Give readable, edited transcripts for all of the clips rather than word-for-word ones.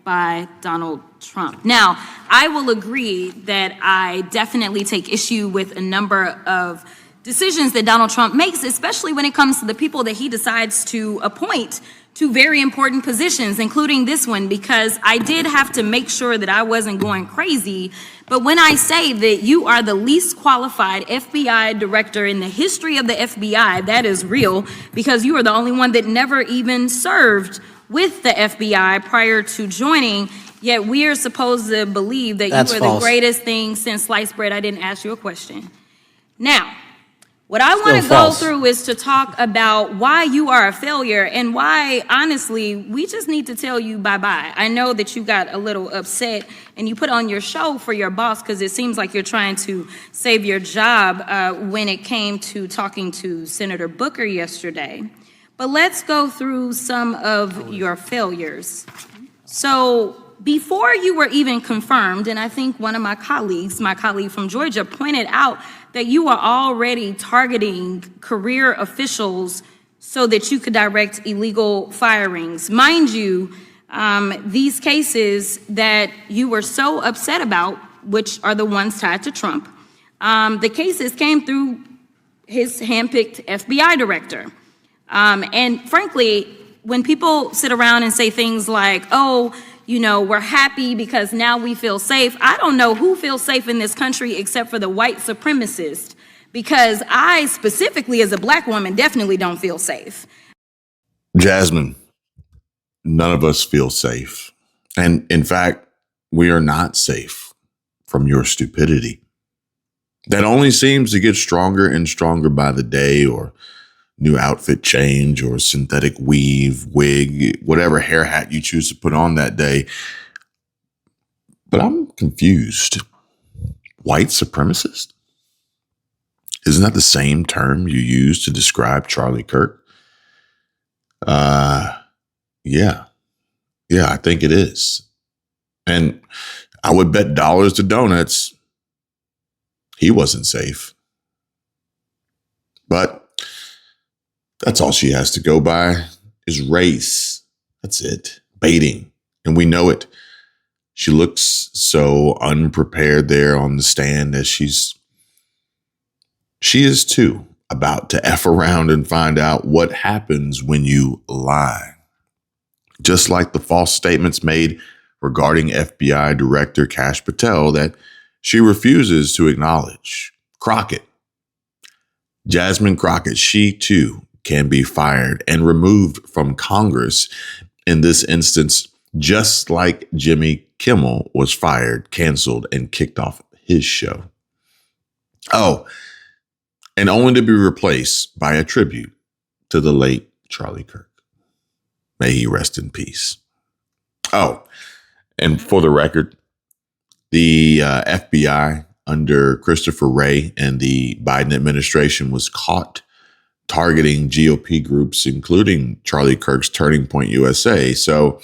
by Donald Trump. Now, I will agree that I definitely take issue with a number of decisions that Donald Trump makes, especially when it comes to the people that he decides to appoint to very important positions, including this one, because I did have to make sure that I wasn't going crazy. But when I say that you are the least qualified FBI director in the history of the FBI, that is real, because you are the only one that never even served with the FBI prior to joining, yet we are supposed to believe that you are the greatest thing since sliced bread. I didn't ask you a question. Now, what I want to go through is to talk about why you are a failure and why, honestly, we just need to tell you bye-bye. I know that you got a little upset and you put on your show for your boss because it seems like you're trying to save your job when it came to talking to Senator Booker yesterday. But let's go through some of your failures. So before you were even confirmed, and I think one of my colleague from Georgia, pointed out that you are already targeting career officials so that you could direct illegal firings. Mind you, these cases that you were so upset about, which are the ones tied to Trump, the cases came through his handpicked FBI director. And frankly, when people sit around and say things like, oh, you know, we're happy because now we feel safe, I don't know who feels safe in this country except for the white supremacists, because I specifically as a black woman definitely don't feel safe. Jasmine, none of us feel safe. And in fact, we are not safe from your stupidity. That only seems to get stronger and stronger by the day, or new outfit change, or synthetic weave, wig, whatever hair hat you choose to put on that day. But I'm confused. White supremacist? Isn't that the same term you used to describe Charlie Kirk? Yeah, I think it is. And I would bet dollars to donuts he wasn't safe. But that's all she has to go by is race. That's it. Baiting. And we know it. She looks so unprepared there on the stand as she is too about to F around and find out what happens when you lie. Just like the false statements made regarding FBI Director Kash Patel that she refuses to acknowledge. Crockett. Jasmine Crockett, she too can be fired and removed from Congress in this instance, just like Jimmy Kimmel was fired, canceled, and kicked off his show. Oh, and only to be replaced by a tribute to the late Charlie Kirk. May he rest in peace. Oh, and for the record, the FBI under Christopher Wray and the Biden administration was caught targeting GOP groups, including Charlie Kirk's Turning Point USA. So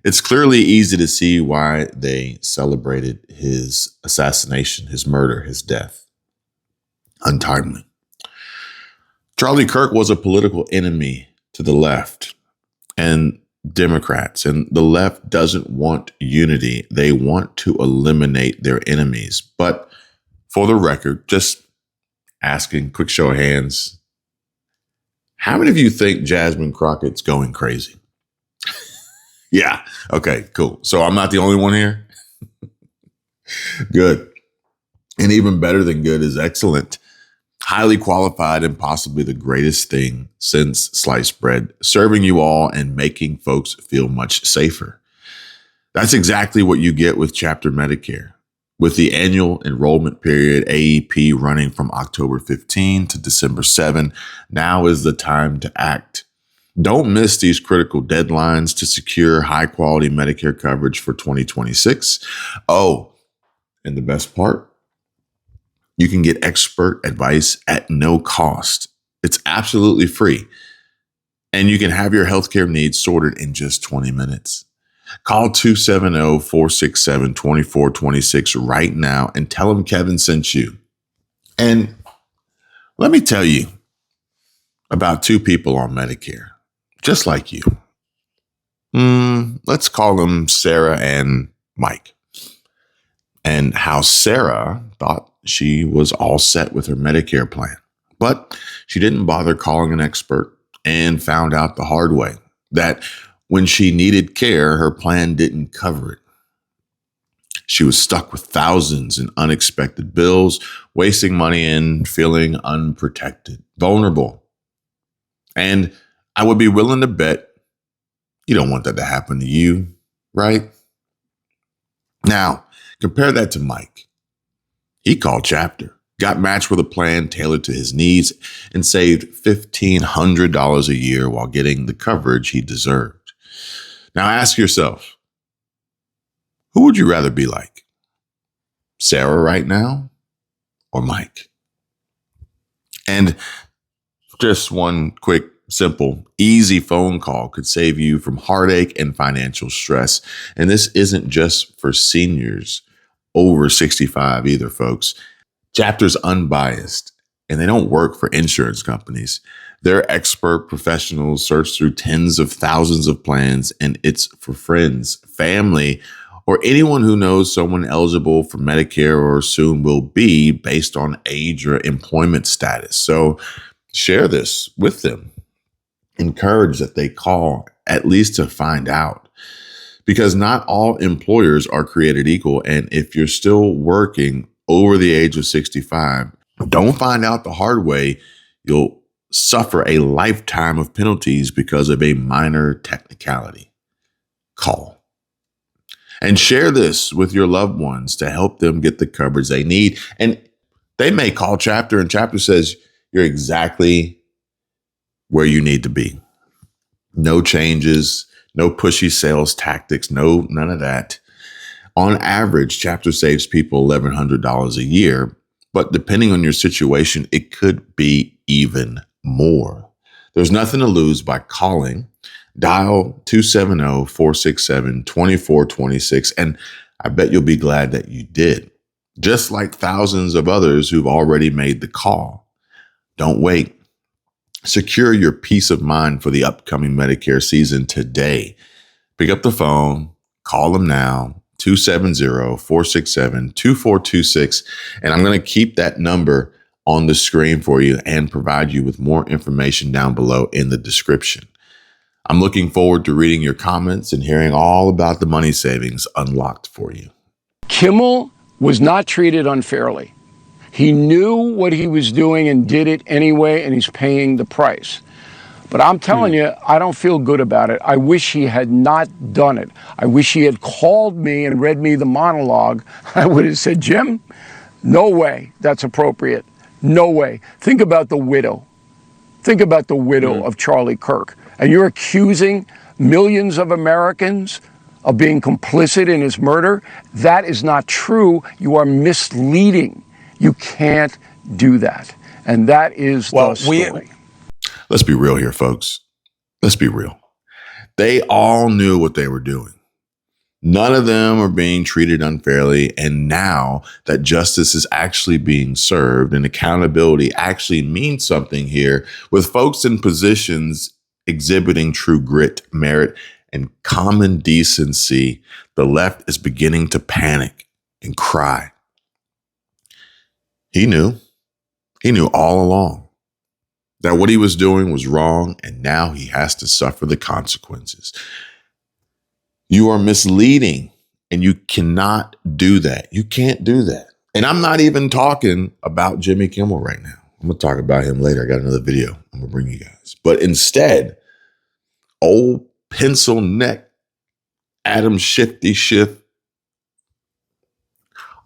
it's clearly easy to see why they celebrated his assassination, his murder, his death. Untimely. Charlie Kirk was a political enemy to the left and Democrats, and the left doesn't want unity. They want to eliminate their enemies. But for the record, just asking, quick show of hands, how many of you think Jasmine Crockett's going crazy? Yeah. Okay, cool. So I'm not the only one here? Good. And even better than good is excellent. Highly qualified and possibly the greatest thing since sliced bread, serving you all and making folks feel much safer. That's exactly what you get with Chapter Medicare. With the annual enrollment period, AEP, running from October 15 to December 7, now is the time to act. Don't miss these critical deadlines to secure high-quality Medicare coverage for 2026. Oh, and the best part, you can get expert advice at no cost. It's absolutely free. And you can have your healthcare needs sorted in just 20 minutes. Call 270-467-2426 right now and tell them Kevin sent you. And let me tell you about two people on Medicare, just like you. let's call them Sarah and Mike. And how Sarah thought she was all set with her Medicare plan. But she didn't bother calling an expert and found out the hard way that when she needed care, her plan didn't cover it. She was stuck with thousands in unexpected bills, wasting money and feeling unprotected, vulnerable. And I would be willing to bet you don't want that to happen to you, right? Now, compare that to Mike. He called Chapter, got matched with a plan tailored to his needs, and saved $1,500 a year while getting the coverage he deserved. Now ask yourself, who would you rather be like? Sarah right now or Mike? And just one quick, simple, easy phone call could save you from heartache and financial stress. And this isn't just for seniors over 65 either, folks. Chapter's unbiased, and they don't work for insurance companies. Their expert professionals search through tens of thousands of plans, and it's for friends, family, or anyone who knows someone eligible for Medicare or soon will be based on age or employment status. So share this with them. Encourage that they call at least to find out, because not all employers are created equal. And if you're still working over the age of 65, don't find out the hard way. You'll suffer a lifetime of penalties because of a minor technicality. Call and share this with your loved ones to help them get the coverage they need. And they may call Chapter, and Chapter says you're exactly where you need to be. No changes, no pushy sales tactics, none of that. On average, Chapter saves people $1,100 a year, but depending on your situation, it could be even more. There's nothing to lose by calling. Dial 270-467-2426, and I bet you'll be glad that you did, just like thousands of others who've already made the call. Don't wait. Secure your peace of mind for the upcoming Medicare season today. Pick up the phone, call them now, 270-467-2426, and I'm going to keep that number on the screen for you and provide you with more information down below in the description. I'm looking forward to reading your comments and hearing all about the money savings unlocked for you. Kimmel was not treated unfairly. He knew what he was doing and did it anyway, and he's paying the price. But I'm telling you, I don't feel good about it. I wish he had not done it. I wish he had called me and read me the monologue. I would have said, Jim, no way that's appropriate. No way. Think about the widow. Think about the widow of Charlie Kirk. And you're accusing millions of Americans of being complicit in his murder? That is not true. You are misleading. You can't do that. And that is the story. Let's be real here, folks. Let's be real. They all knew what they were doing. None of them are being treated unfairly. And now that justice is actually being served and accountability actually means something here, with folks in positions exhibiting true grit, merit, and common decency, the left is beginning to panic and cry. He knew all along that what he was doing was wrong, and now he has to suffer the consequences. You are misleading, and you cannot do that. You can't do that. And I'm not even talking about Jimmy Kimmel right now. I'm going to talk about him later. I got another video I'm going to bring you guys. But instead, old pencil neck Adam Schiff,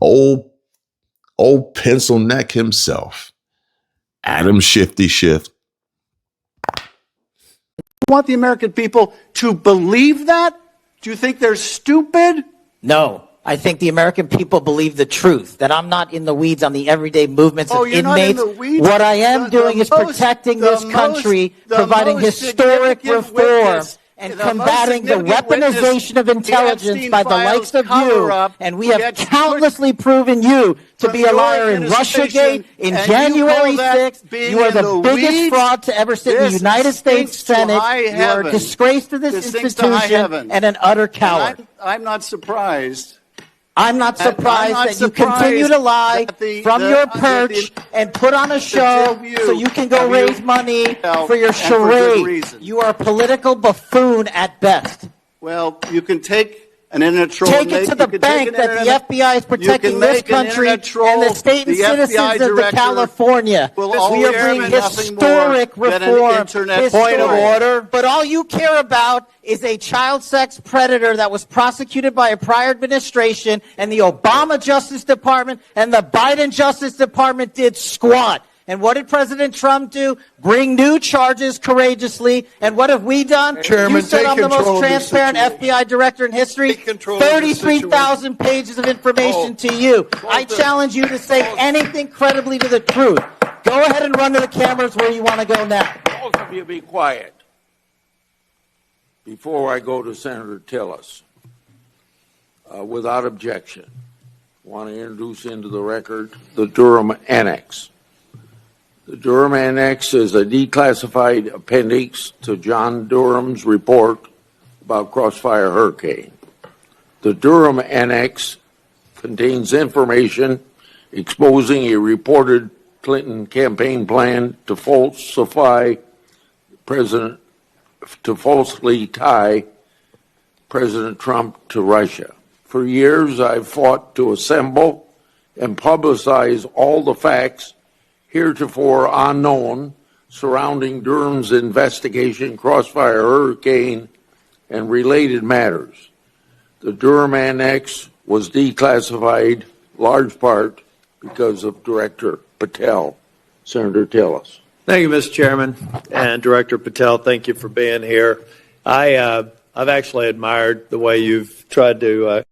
old pencil neck himself, Adam Schiff. Want the American people to believe that? Do you think they're stupid? No. I think the American people believe the truth, that I'm not in the weeds on the everyday movements of you're inmates. not in the weeds? What I am doing is protecting this country, providing historic reform and The most combating the significant weaponization of witness, the intelligence Epstein by the likes of files you, cover-up and we have gets countlessly proven you to from be a your liar in administration, Russiagate, in and you January call that 6th. being You are in the the biggest weeds? fraud to ever sit in the This United States stinks to Senate. high You are a heaven. disgrace to this This stinks to high institution heaven. and an utter And coward. I'm not surprised. I'm not surprised not that you continue to lie surprised from that your that perch and put on a show view so you can go of raise you money for your and for good charade. reason. You are a political buffoon at best. Well, you can take an internet troll. Take it to the bank that the FBI is protecting this country and the state and citizens of the California. We are bringing historic reform. Point of order. But all you care about is a child sex predator that was prosecuted by a prior administration, and the Obama Justice Department and the Biden Justice Department did squat. And what did President Trump do? Bring new charges courageously. And what have we done? Chairman, You said take I'm the control most of this transparent situation. FBI director in history. Take control of this 33,000 pages of information to you. I challenge you to say anything credibly to the truth. Go ahead and run to the cameras where you want to go now. Both of you be quiet before I go to Senator Tillis. Without objection, I want to introduce into the record the Durham Annex. The Durham Annex is a declassified appendix to John Durham's report about Crossfire Hurricane. The Durham Annex contains information exposing a reported Clinton campaign plan to falsely tie President Trump to Russia. For years, I've fought to assemble and publicize all the facts heretofore unknown surrounding Durham's investigation, Crossfire Hurricane, and related matters. The Durham Annex was declassified large part because of Director Patel. Senator Tillis. Thank you, Mr. Chairman. And Director Patel, thank you for being here. I've actually admired the way you've tried to